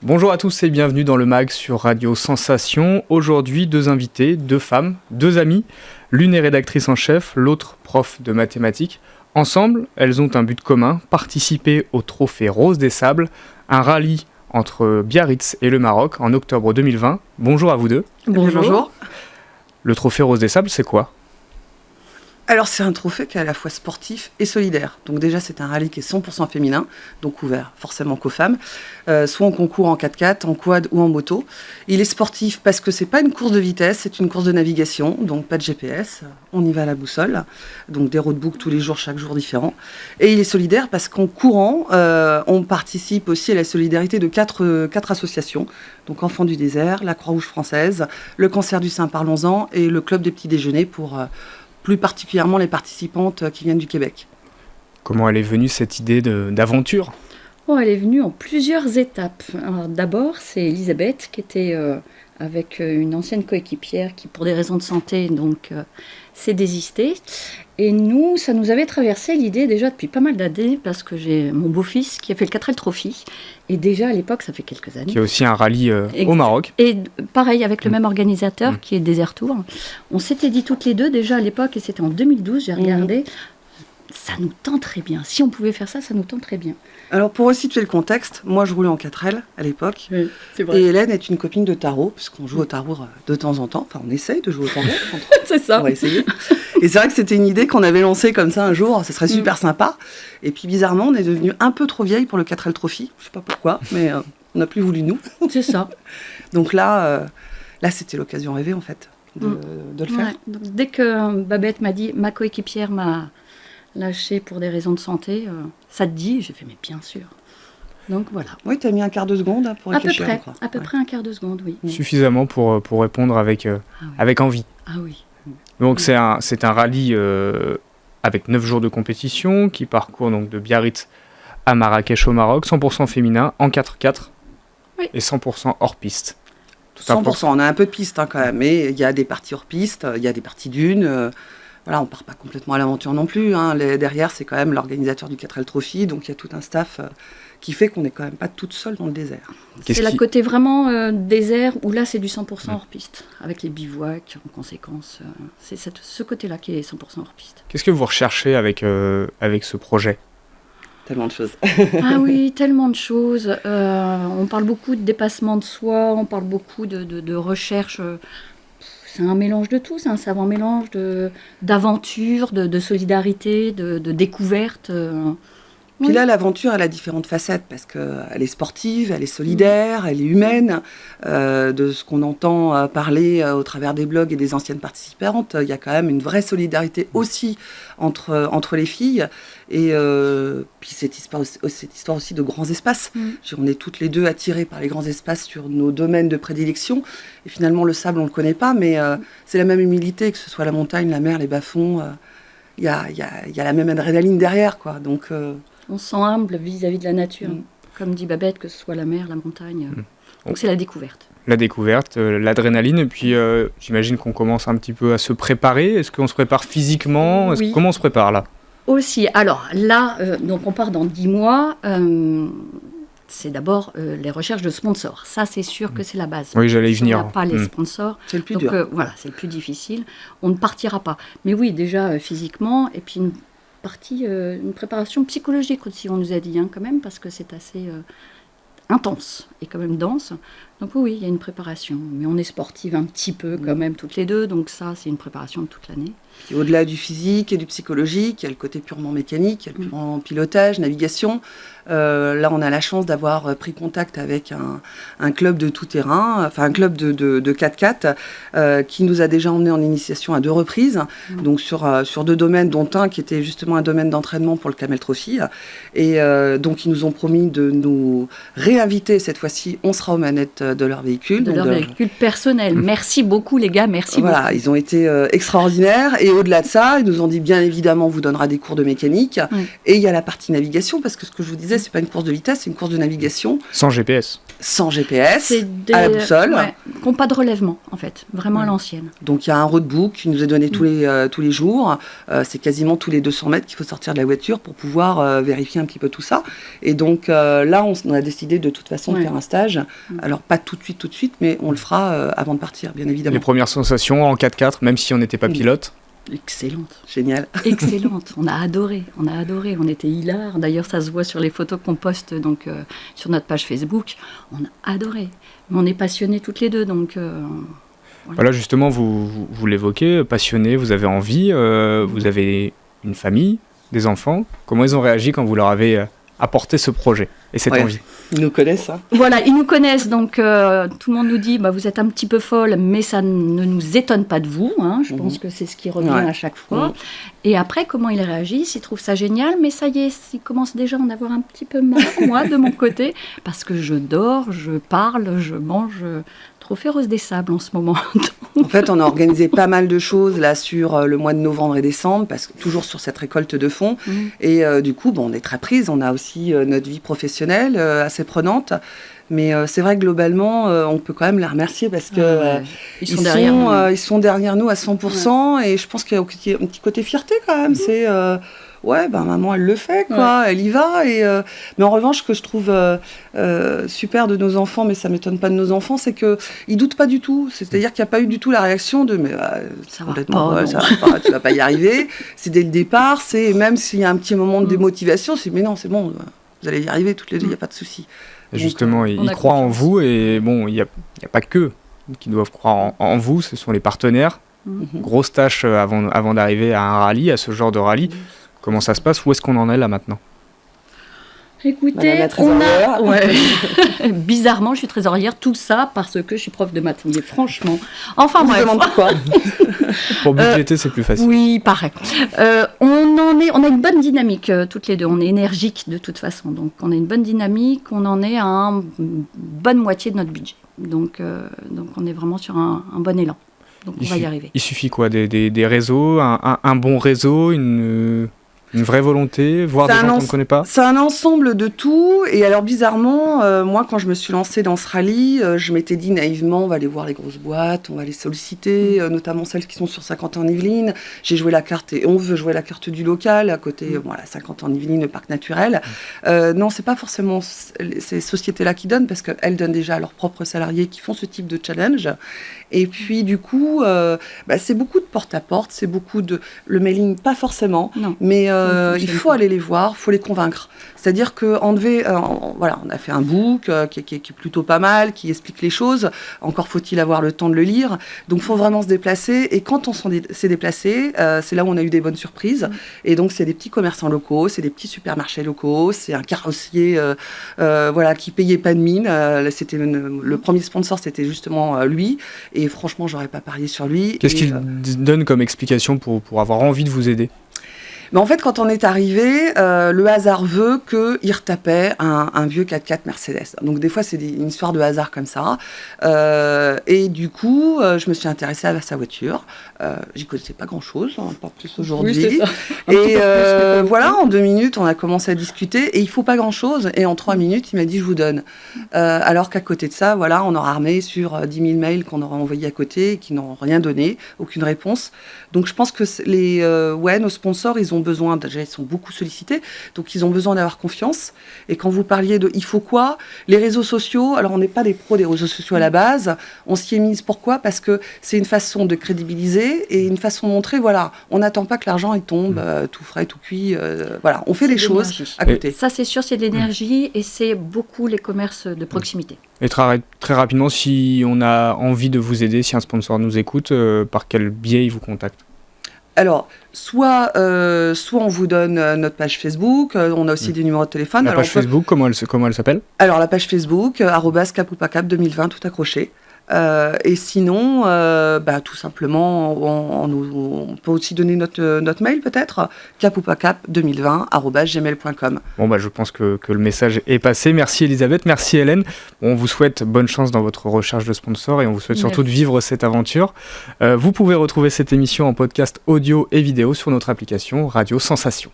Bonjour à tous et bienvenue dans le MAG sur Radio Sensation. Aujourd'hui, 2 invités, 2 femmes, 2 amies. L'une est rédactrice en chef, l'autre prof de mathématiques. Ensemble, elles ont un but commun, participer au Trophée Rose des Sables, un rallye entre Biarritz et le Maroc en octobre 2020. Bonjour à vous deux. Bonjour. Le Trophée Rose des Sables, c'est quoi ? Alors c'est un trophée qui est à la fois sportif et solidaire. Donc déjà c'est un rallye qui est 100% féminin, donc ouvert forcément qu'aux femmes, soit en concours en 4x4, en quad ou en moto. Il est sportif parce que c'est pas une course de vitesse, c'est une course de navigation, donc pas de GPS, on y va à la boussole, donc des roadbooks tous les jours, chaque jour différent. Et il est solidaire parce qu'en courant, on participe aussi à la solidarité de 4 associations, donc Enfants du désert, la Croix-Rouge française, le Cancer du sein Parlons-en et le Club des petits déjeuners pour plus particulièrement les participantes qui viennent du Québec. Comment elle est venue cette idée d'aventure ? Elle est venue en plusieurs étapes. Alors, d'abord, c'est Elisabeth qui était avec une ancienne coéquipière qui, pour des raisons de santé, s'est désistée. Et nous, ça nous avait traversé l'idée déjà depuis pas mal d'années parce que j'ai mon beau-fils qui a fait le 4L Trophy. Et déjà à l'époque, ça fait quelques années. Qui est aussi un rallye au Maroc. Et pareil, avec le même organisateur qui est Desert Tour. On s'était dit toutes les deux déjà à l'époque, et c'était en 2012, j'ai regardé, ça nous tenterait bien. Si on pouvait faire ça, ça nous tenterait bien. Alors pour resituer le contexte, moi je roulais en 4L à l'époque. Oui, c'est vrai. Et Hélène est une copine de tarot, puisqu'on joue au tarot de temps en temps. Enfin, on essaye de jouer au tarot. C'est ça. On va essayer. Et c'est vrai que c'était une idée qu'on avait lancée comme ça un jour, ce serait super sympa. Et puis bizarrement, on est devenu un peu trop vieille pour le 4L Trophy. Je sais pas pourquoi, mais on n'a plus voulu de nous. C'est ça. Donc là c'était l'occasion rêvée en fait de le faire. Ouais. Donc, dès que Babette m'a dit, ma coéquipière m'a lâché pour des raisons de santé, ça te dit ? J'ai fait, mais bien sûr. Donc voilà. Oui, tu as mis un quart de seconde pour réfléchir, je crois. À peu près un quart de seconde, oui. Suffisamment pour répondre avec envie. Ah oui. Donc c'est un rallye avec 9 jours de compétition qui parcourt donc de Biarritz à Marrakech au Maroc, 100% féminin, en 4x4 et 100% hors piste. 100%, on a un peu de piste quand même, mais il y a des parties hors piste, il y a des parties dunes. Voilà, on ne part pas complètement à l'aventure non plus. Derrière, c'est quand même l'organisateur du 4L Trophy, donc il y a tout un staff qui fait qu'on n'est quand même pas toute seule dans le désert. C'est la côté vraiment désert, où là, c'est du 100% hors piste, avec les bivouacs en conséquence. C'est ce côté-là qui est 100% hors piste. Qu'est-ce que vous recherchez avec ce projet ? Tellement de choses. Ah oui, tellement de choses. On parle beaucoup de dépassement de soi, on parle beaucoup de recherche. C'est un mélange de tout, c'est un savant mélange d'aventure, de solidarité, de découverte. Puis là, l'aventure, elle a différentes facettes, parce qu'elle est sportive, elle est solidaire, elle est humaine. De ce qu'on entend parler au travers des blogs et des anciennes participantes, il y a quand même une vraie solidarité aussi entre les filles. Et puis cette histoire aussi de grands espaces. On est toutes les deux attirées par les grands espaces sur nos domaines de prédilection. Et finalement, le sable, on ne le connaît pas, mais c'est la même humilité, que ce soit la montagne, la mer, les bas-fonds. Il y a la même adrénaline derrière, quoi. Donc... on se sent humble vis-à-vis de la nature. Comme dit Babette, que ce soit la mer, la montagne. Donc c'est la découverte. La découverte, l'adrénaline, et puis j'imagine qu'on commence un petit peu à se préparer. Est-ce qu'on se prépare physiquement ? Oui. Comment on se prépare là ? Aussi. Alors là, donc on part dans 10 mois. C'est d'abord les recherches de sponsors. Ça, c'est sûr que c'est la base. Oui, j'allais y venir. Si on n'a pas les sponsors, c'est le plus dur. Voilà, c'est le plus difficile. On ne partira pas. Mais oui, déjà physiquement, et puis une préparation psychologique aussi, on nous a dit quand même, parce que c'est assez intense et quand même dense. Donc oui, il y a une préparation. Mais on est sportive un petit peu quand même toutes les deux, donc ça, c'est une préparation de toute l'année. Et au-delà du physique et du psychologique, il y a le côté purement mécanique, il y a le purement pilotage, navigation. Là, on a la chance d'avoir pris contact avec un club de tout-terrain, enfin un club de 4x4, qui nous a déjà emmenés en initiation à 2 reprises, donc sur 2 domaines, dont un qui était justement un domaine d'entraînement pour le Camel Trophy. Et donc, ils nous ont promis de nous réinviter cette fois-ci. On sera aux manettes de leur véhicule. De leur véhicule personnel. Merci beaucoup, les gars, merci beaucoup. Voilà, ils ont été extraordinaires. Et au-delà de ça, ils nous ont dit, bien évidemment, on vous donnera des cours de mécanique. Et il y a la partie navigation, parce que ce que je vous disais, c'est pas une course de vitesse, c'est une course de navigation. Sans GPS. sans GPS, C'est à la boussole. qui n'ont pas de relèvement, en fait, vraiment à l'ancienne. Donc il y a un roadbook qui nous est donné tous les jours. C'est quasiment tous les 200 mètres qu'il faut sortir de la voiture pour pouvoir vérifier un petit peu tout ça. Et donc là, on a décidé de toute façon de faire un stage. Alors pas tout de suite, mais on le fera avant de partir, bien évidemment. Les premières sensations en 4x4, même si on n'était pas pilote. Excellente. Génial. Excellente. On a adoré. On était hilar. D'ailleurs, ça se voit sur les photos qu'on poste donc, sur notre page Facebook. On a adoré. Mais on est passionnés toutes les deux. Donc, voilà, justement, vous l'évoquez, passionnés, vous avez envie, vous avez une famille, des enfants. Comment ils ont réagi quand vous leur avez apporté ce projet et cette envie? Ils nous connaissent. Hein. Voilà, ils nous connaissent, donc tout le monde nous dit vous êtes un petit peu folle, mais ça ne nous étonne pas de vous. Hein. Je pense que c'est ce qui revient à chaque fois. Et après, comment ils réagissent? Ils trouvent ça génial, mais ça y est, ils commencent déjà à en avoir un petit peu marre, moi, de mon côté, parce que je dors, je parle, je mange. Trop féroce des sables en ce moment. En fait, on a organisé pas mal de choses là sur le mois de novembre et décembre, parce que toujours sur cette récolte de fonds. Et du coup, on est très prise. On a aussi notre vie professionnelle assez prenante. Mais c'est vrai que globalement, on peut quand même les remercier parce que ils sont derrière nous à 100%. Et je pense qu'il y a un petit côté fierté quand même. C'est maman, elle le fait, quoi. Elle y va. Mais en revanche, ce que je trouve super de nos enfants, mais ça m'étonne pas de nos enfants, c'est qu'ils doutent pas du tout. C'est-à-dire qu'il n'y a pas eu du tout la réaction de ça complètement va pas, tu vas pas y arriver. C'est dès le départ. C'est même s'il y a un petit moment de démotivation, c'est mais non, c'est bon, vous allez y arriver toutes les deux, il n'y a pas de souci. Justement, ils croient en vous et bon, il n'y a pas que qui doivent croire en vous, ce sont les partenaires. Grosse tâche avant d'arriver à un rallye, à ce genre de rallye. Comment ça se passe? Où est-ce qu'on en est là maintenant? Écoutez, bizarrement, je suis trésorière, tout ça parce que je suis prof de maths. Mais franchement, enfin bref. Pourquoi? Pour budgéter, c'est plus facile. Oui, pareil. On a une bonne dynamique toutes les deux. On est énergiques de toute façon, donc on a une bonne dynamique. On en est à une bonne moitié de notre budget. Donc on est vraiment sur un bon élan. Donc on va y arriver. Il suffit quoi? Des réseaux, un bon réseau, une vraie volonté, voir des gens qu'on ne connaît pas? C'est un ensemble de tout. Et alors, bizarrement, moi, quand je me suis lancée dans ce rallye, je m'étais dit naïvement, on va aller voir les grosses boîtes, on va les solliciter, notamment celles qui sont sur Saint-Quentin-en-Yvelines. J'ai joué la carte et on veut jouer la carte du local, à côté, Saint-Quentin-en-Yvelines, le parc naturel. Non, c'est pas forcément ces sociétés-là qui donnent, parce qu'elles donnent déjà à leurs propres salariés qui font ce type de challenge. Et puis, du coup, c'est beaucoup de porte-à-porte, c'est beaucoup de... Le mailing, pas forcément, mais il faut aller les voir, il faut les convaincre. C'est-à-dire qu'on devait... on a fait un book qui est plutôt pas mal, qui explique les choses. Encore faut-il avoir le temps de le lire. Donc, il faut vraiment se déplacer. Et quand on s'est déplacé, c'est là où on a eu des bonnes surprises. Et donc, c'est des petits commerçants locaux, c'est des petits supermarchés locaux, c'est un carrossier qui payait pas de mine. Le premier sponsor, c'était justement lui. Et franchement, j'aurais pas parié sur lui. Qu'est-ce qu'il donne comme explication pour avoir envie de vous aider? Mais en fait, quand on est arrivé, le hasard veut qu'il retapait un vieux 4x4 Mercedes. Donc des fois, c'est une histoire de hasard comme ça. Et du coup, je me suis intéressée à sa voiture. J'y connaissais pas grand-chose, pas plus aujourd'hui. Oui, c'est ça. Et en 2 minutes, on a commencé à discuter. Et il faut pas grand-chose. Et en 3 minutes, il m'a dit, je vous donne. Alors qu'à côté de ça, on aura armé sur 10 000 mails qu'on aura envoyés à côté, qui n'ont rien donné, aucune réponse. Donc je pense que nos sponsors, ils ont besoin, déjà ils sont beaucoup sollicités, donc ils ont besoin d'avoir confiance. Et quand vous parliez de il faut quoi, les réseaux sociaux, alors on n'est pas des pros des réseaux sociaux à la base, on s'y est mise. Pourquoi? Parce que c'est une façon de crédibiliser et une façon de montrer, on n'attend pas que l'argent il tombe tout frais, tout cuit, on fait les choses à côté. Ça c'est sûr, c'est de l'énergie et c'est beaucoup les commerces de proximité. Et très, très rapidement, si on a envie de vous aider, si un sponsor nous écoute, par quel biais il vous contacte? Alors, soit on vous donne notre page Facebook, on a aussi des numéros de téléphone. La page Facebook, comment elle s'appelle? Alors, la page Facebook, @cap-ou-pas-cap 2020, tout accroché. Et sinon, tout simplement, on peut aussi donner notre mail peut-être, cap-ou-pas-cap2020 @gmail.com. Bon, je pense que le message est passé. Merci Elisabeth, merci Hélène. On vous souhaite bonne chance dans votre recherche de sponsors et on vous souhaite surtout de vivre cette aventure. Vous pouvez retrouver cette émission en podcast audio et vidéo sur notre application Radio Sensation.